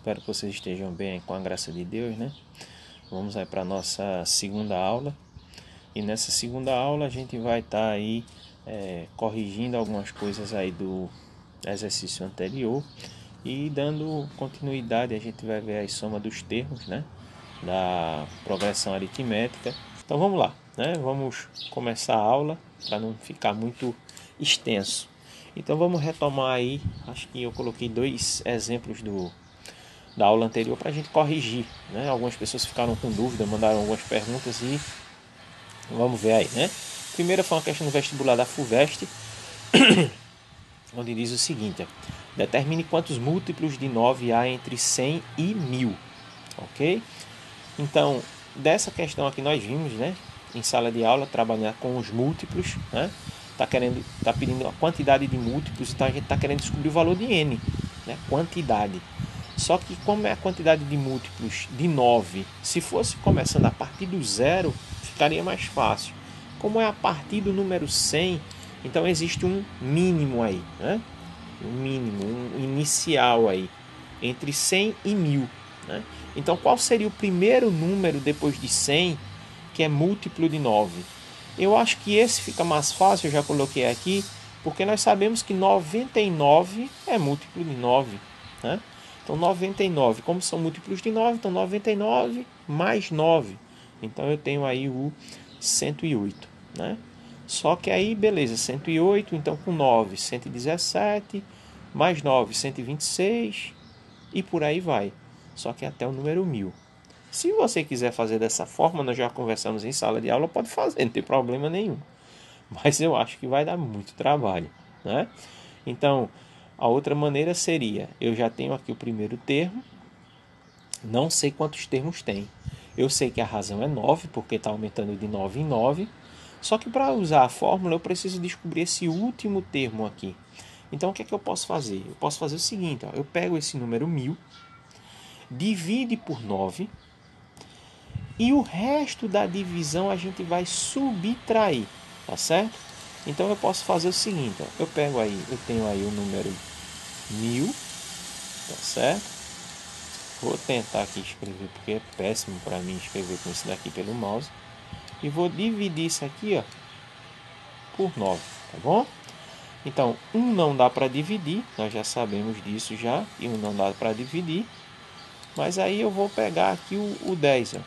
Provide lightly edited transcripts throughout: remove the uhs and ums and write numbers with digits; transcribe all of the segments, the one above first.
Espero que vocês estejam bem com a graça de Deus, né? Vamos aí para a nossa segunda aula. E nessa segunda aula a gente vai estar aí corrigindo algumas coisas aí do exercício anterior e dando continuidade. A gente vai ver a soma dos termos, né? Da progressão aritmética. Então vamos lá, né? Vamos começar a aula para não ficar muito extenso. Então vamos retomar aí. Acho que eu coloquei 2 exemplos da aula anterior para a gente corrigir, né? Algumas pessoas ficaram com dúvida, mandaram algumas perguntas e vamos ver aí, né? A primeira foi uma questão do vestibular da FUVEST, onde diz o seguinte: determine quantos múltiplos de 9 há entre 100 e 1000, ok? Então, dessa questão aqui nós vimos, né, em sala de aula, trabalhar com os múltiplos, né? Tá pedindo a quantidade de múltiplos, então a gente está querendo descobrir o valor de n, né? Quantidade. Só que como é a quantidade de múltiplos de 9, se fosse começando a partir do zero, ficaria mais fácil. Como é a partir do número 100, então existe um mínimo aí, né? Um mínimo, um inicial aí, entre 100 e 1000. Né? Então qual seria o primeiro número depois de 100 que é múltiplo de 9? Eu acho que esse fica mais fácil, eu já coloquei aqui, porque nós sabemos que 99 é múltiplo de 9. Né? Então 99, como são múltiplos de 9, então 99 mais 9. Então eu tenho aí o 108. Né? Só que aí, beleza, 108, então com 9, 117, mais 9, 126 e por aí vai. Só que até o número 1000. Se você quiser fazer dessa forma, nós já conversamos em sala de aula, pode fazer, não tem problema nenhum. Mas eu acho que vai dar muito trabalho, né? Então, a outra maneira seria, eu já tenho aqui o primeiro termo, não sei quantos termos tem. Eu sei que a razão é 9, porque está aumentando de 9 em 9. Só que para usar a fórmula, eu preciso descobrir esse último termo aqui. Então, o que é que eu posso fazer? Eu posso fazer o seguinte, ó, eu pego esse número 1000, divide por 9, e o resto da divisão a gente vai subtrair, tá certo? Então eu posso fazer o seguinte, ó, eu tenho aí o número 1000, tá certo? Vou tentar aqui escrever, porque é péssimo para mim escrever com isso daqui pelo mouse. E vou dividir isso aqui, ó, por 9, tá bom? Então, 1 não dá para dividir, nós já sabemos disso já, e 1 não dá para dividir. Mas aí eu vou pegar aqui o 10, ó.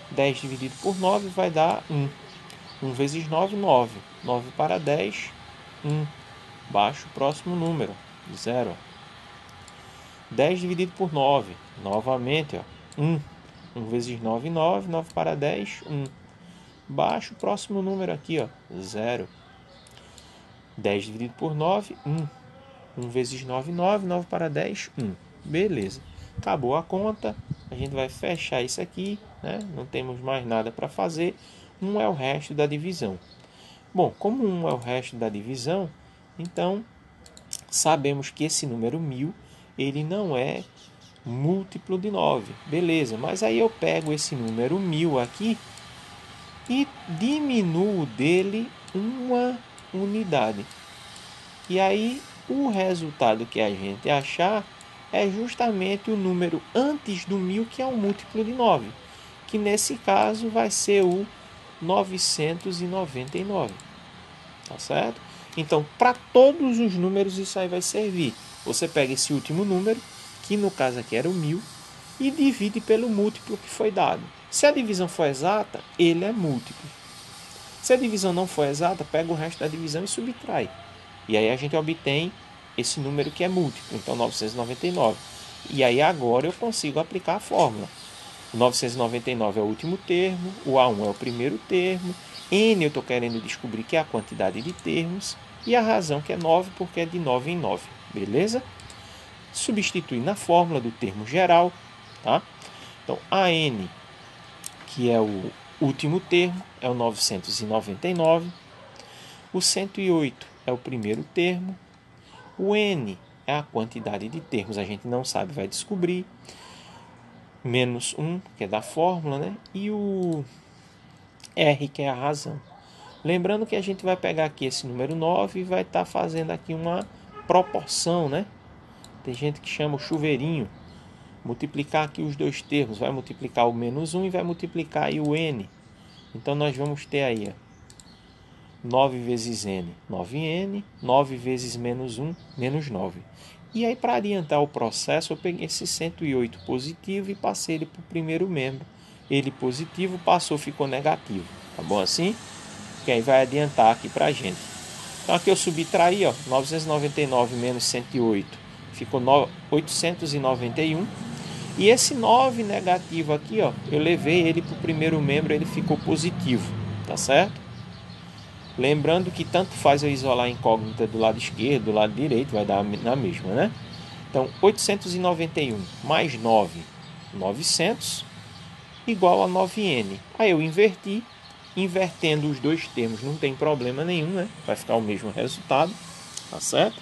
10 dividido por 9 vai dar 1. 1 vezes 9, 9. 9 para 10, 1. Baixo o próximo número, 0. 10 dividido por 9, novamente, ó, 1. 1 vezes 9, 9. 9 para 10, 1. Baixo o próximo número aqui, ó, 0. 10 dividido por 9, 1. 1 vezes 9, 9. 9 para 10, 1. Beleza. Acabou a conta. A gente vai fechar isso aqui, né? Não temos mais nada para fazer. 1 é o resto da divisão. Bom, como 1 é o resto da divisão, então sabemos que esse número 1000 ele não é múltiplo de 9. Beleza, mas aí eu pego esse número 1000 aqui e diminuo dele uma unidade. E aí o resultado que a gente achar é justamente o número antes do 1000, que é um múltiplo de 9, que nesse caso vai ser o 999. Tá certo? Então, para todos os números isso aí vai servir. Você pega esse último número, que no caso aqui era o 1000, e divide pelo múltiplo que foi dado. Se a divisão for exata, ele é múltiplo. Se a divisão não for exata, pega o resto da divisão e subtrai. E aí a gente obtém esse número que é múltiplo, então 999. E aí agora eu consigo aplicar a fórmula. O 999 é o último termo, o A1 é o primeiro termo, N eu estou querendo descobrir que é a quantidade de termos, e a razão que é 9 porque é de 9 em 9, beleza? Substituir na fórmula do termo geral, tá? Então AN, que é o último termo, é o 999, o 108 é o primeiro termo, o N é a quantidade de termos, a gente não sabe, vai descobrir, menos 1, que é da fórmula, né? E o R, que é a razão. Lembrando que a gente vai pegar aqui esse número 9 e vai estar fazendo aqui uma proporção, né? Tem gente que chama o chuveirinho. multiplicar aqui os dois termos, vai multiplicar o menos 1 e vai multiplicar aí o n. Então nós vamos ter aí, ó, 9 vezes n, 9n, 9 vezes menos 1, menos 9. E aí, para adiantar o processo, eu peguei esse 108 positivo e passei ele para o primeiro membro. Ele positivo, passou, ficou negativo. Tá bom assim? Que aí vai adiantar aqui para a gente. Então aqui eu subtraí, ó, 999 menos 108, ficou 891. E esse 9 negativo aqui, ó, eu levei ele para o primeiro membro, ele ficou positivo. Tá certo? Lembrando que tanto faz eu isolar a incógnita do lado esquerdo, do lado direito, vai dar na mesma, né? Então, 891 mais 9, 900, igual a 9n. Aí eu inverti, invertendo os dois termos não tem problema nenhum, né? Vai ficar o mesmo resultado, tá certo?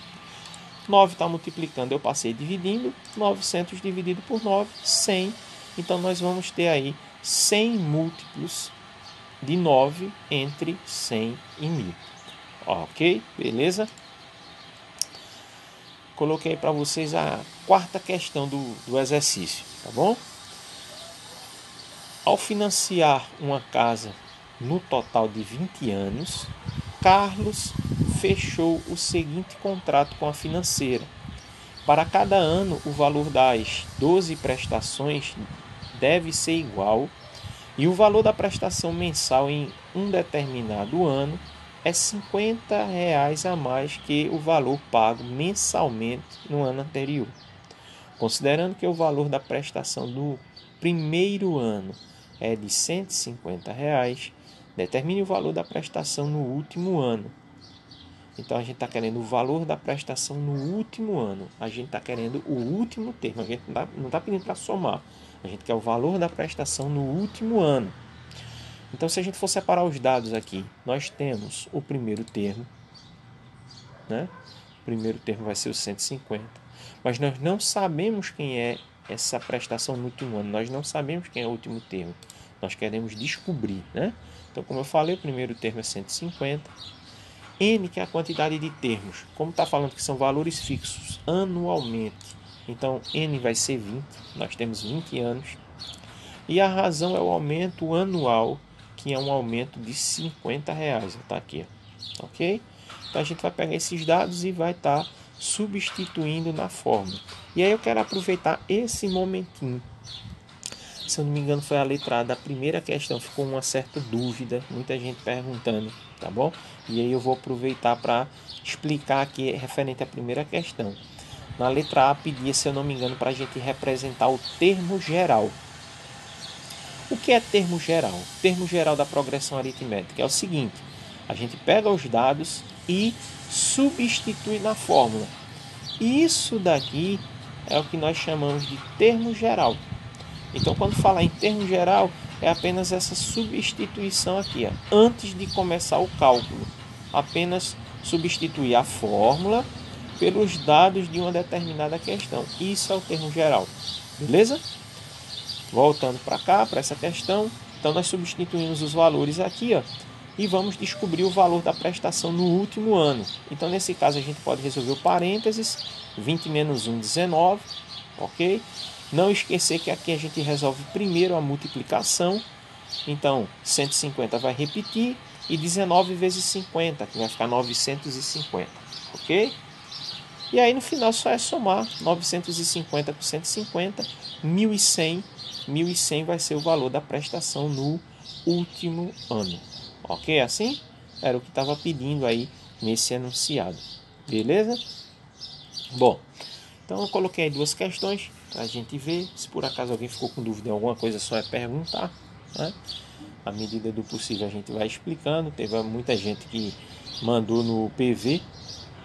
9 está multiplicando, eu passei dividindo, 900 dividido por 9, 100. Então, nós vamos ter aí 100 múltiplos de 9 entre 100 e 1000. Ok? Beleza? Coloquei para vocês a quarta questão do exercício, tá bom? Ao financiar uma casa no total de 20 anos, Carlos fechou o seguinte contrato com a financeira. Para cada ano, o valor das 12 prestações deve ser igual e o valor da prestação mensal em um determinado ano é R$ 50 a mais que o valor pago mensalmente no ano anterior. Considerando que o valor da prestação do primeiro ano é de R$ 150, determine o valor da prestação no último ano. Então a gente está querendo o valor da prestação no último ano. A gente está querendo o último termo. A gente não está pedindo para somar. A gente quer o valor da prestação no último ano. Então, se a gente for separar os dados aqui, nós temos o primeiro termo, né? O primeiro termo vai ser o 150, mas nós não sabemos quem é essa prestação no último ano, nós não sabemos quem é o último termo, nós queremos descobrir, né? Então, como eu falei, o primeiro termo é 150, n, que é a quantidade de termos, como está falando que são valores fixos anualmente, então n vai ser 20, nós temos 20 anos, e a razão é o aumento anual, que é um aumento de R$ 50. Está aqui, ok? Então a gente vai pegar esses dados e vai estar substituindo na fórmula. E aí eu quero aproveitar esse momentinho. Se eu não me engano, foi a letra A da primeira questão, ficou uma certa dúvida, muita gente perguntando, tá bom? E aí eu vou aproveitar para explicar aqui referente à primeira questão. Na letra A pedia, se eu não me engano, para a gente representar o termo geral. O que é termo geral? Termo geral da progressão aritmética é o seguinte: a gente pega os dados e substitui na fórmula. Isso daqui é o que nós chamamos de termo geral. Então, quando falar em termo geral, é apenas essa substituição aqui, ó, antes de começar o cálculo. Apenas substituir a fórmula pelos dados de uma determinada questão. Isso é o termo geral. Beleza? Voltando para cá, para essa questão, então nós substituímos os valores aqui, ó, e vamos descobrir o valor da prestação no último ano. Então, nesse caso, a gente pode resolver o parênteses, 20 menos 1, 19, ok? Não esquecer que aqui a gente resolve primeiro a multiplicação, então 150 vai repetir, e 19 vezes 50, que vai ficar 950, ok? E aí no final só é somar 950 com 150, 1.100. 1.100 vai ser o valor da prestação no último ano. Ok? Assim? Era o que estava pedindo aí nesse enunciado. Beleza? Bom, então eu coloquei aí duas questões para a gente ver. Se por acaso alguém ficou com dúvida em alguma coisa, só é perguntar, né? À medida do possível a gente vai explicando. Teve muita gente que mandou no PV,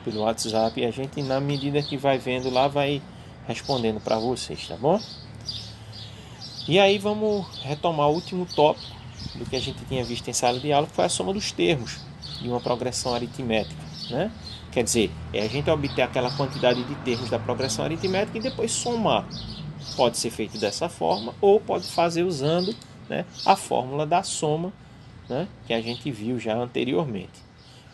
pelo WhatsApp, e a gente, na medida que vai vendo lá, vai respondendo para vocês, tá bom? E aí vamos retomar o último tópico do que a gente tinha visto em sala de aula, que foi a soma dos termos de uma progressão aritmética, né? Quer dizer, é a gente obter aquela quantidade de termos da progressão aritmética e depois somar. Pode ser feito dessa forma ou pode fazer usando, né, a fórmula da soma, né, que a gente viu já anteriormente.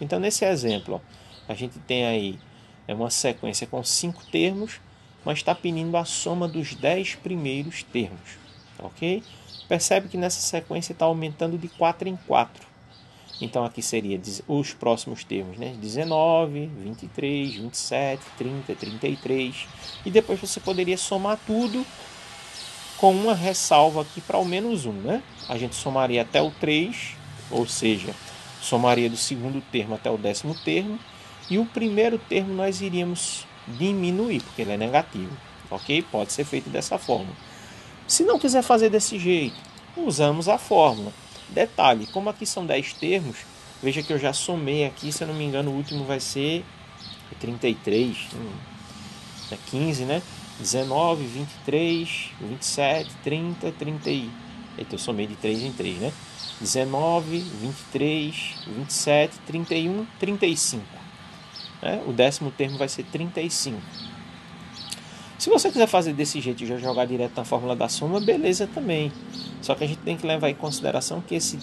Então, nesse exemplo, ó, a gente tem aí uma sequência com 5 termos mas está pedindo a soma dos 10 primeiros termos, ok? Percebe que nessa sequência está aumentando de 4 em 4. Então aqui seria os próximos termos, né? 19, 23, 27, 30, 33. E depois você poderia somar tudo com uma ressalva aqui para o menos 1, né? A gente somaria até o 3, ou seja, somaria do segundo termo até o 10º termo. E o primeiro termo nós iríamos diminuir, porque ele é negativo, ok? Pode ser feito dessa forma. Se não quiser fazer desse jeito, usamos a fórmula. Detalhe, como aqui são 10 termos, veja que eu já somei aqui, se eu não me engano, o último vai ser 33, 15, né? 19, 23, 27, 30, 30 e... Eita, eu somei de 3 em 3, né? 19, 23, 27, 31, 35. Né? O 10º termo vai ser 35. Se você quiser fazer desse jeito e já jogar direto na fórmula da soma, beleza também. Só que a gente tem que levar em consideração que esse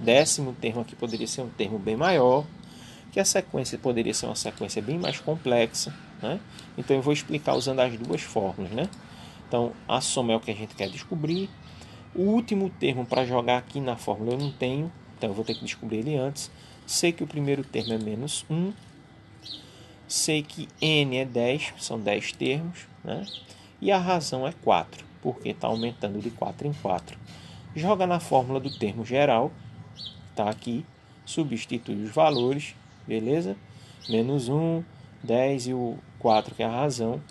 10º termo aqui poderia ser um termo bem maior, que a sequência poderia ser uma sequência bem mais complexa, né? Então eu vou explicar usando as duas fórmulas, né? Então a soma é o que a gente quer descobrir. O último termo para jogar aqui na fórmula eu não tenho, então eu vou ter que descobrir ele antes. Sei que o primeiro termo é menos 1. Sei que n é 10, são 10 termos, né? E a razão é 4, porque está aumentando de 4 em 4. Joga na fórmula do termo geral, está aqui, substitui os valores, beleza? Menos 1, 10 e o 4, que é a razão.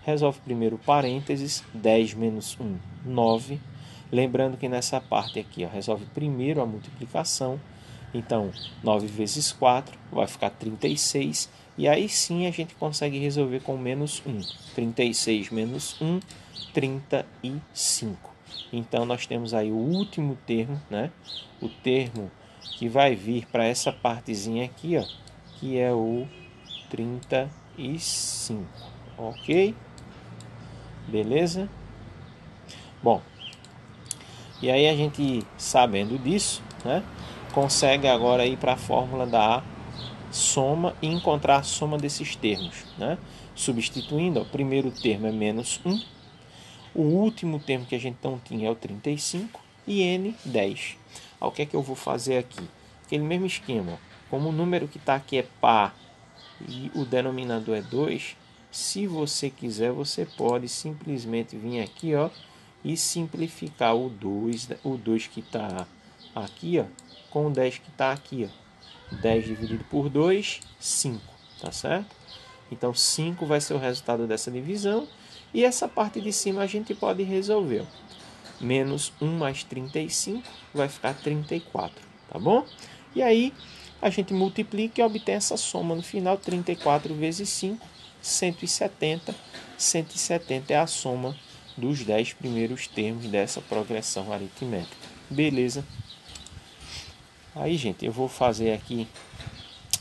Resolve primeiro parênteses, 10 menos 1, 9. Lembrando que nessa parte aqui, ó, resolve primeiro a multiplicação. Então, 9 vezes 4 vai ficar 36. E aí sim a gente consegue resolver com menos 1. 36 menos 1, 35. Então, nós temos aí o último termo, né? O termo que vai vir para essa partezinha aqui, ó, que é o 35. Ok? Beleza? Bom, e aí a gente, sabendo disso, né, consegue agora ir para a fórmula da soma e encontrar a soma desses termos, né? Substituindo, ó, o primeiro termo é menos 1, o último termo que a gente não tinha é o 35 e n, 10. O que é que eu vou fazer aqui? Aquele mesmo esquema, como o número que está aqui é par e o denominador é 2, se você quiser, você pode simplesmente vir aqui, ó, e simplificar o 2 que está aqui, ó, com o 10 que está aqui, ó. 10 dividido por 2, 5, tá certo? Então 5 vai ser o resultado dessa divisão e essa parte de cima a gente pode resolver, ó. Menos 1 mais 35 vai ficar 34, tá bom? E aí a gente multiplica e obtém essa soma no final, 34 vezes 5, 170. 170 é a soma dos 10 primeiros termos dessa progressão aritmética. Beleza? Aí, gente, eu vou fazer aqui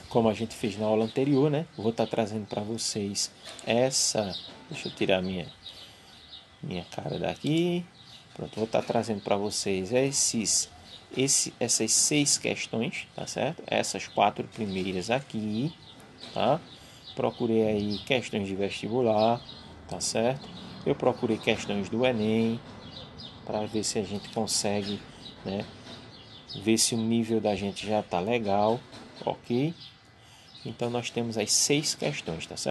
como a gente fez na aula anterior, né? Vou estar trazendo para vocês essa... Deixa eu tirar minha cara daqui. Pronto, vou estar trazendo para vocês essas 6 questões, tá certo? Essas 4 primeiras aqui, tá? Procurei aí questões de vestibular, tá certo? Eu procurei questões do Enem, para ver se a gente consegue, né? Ver se o nível da gente já está legal, ok? Então nós temos as 6 questões, tá certo?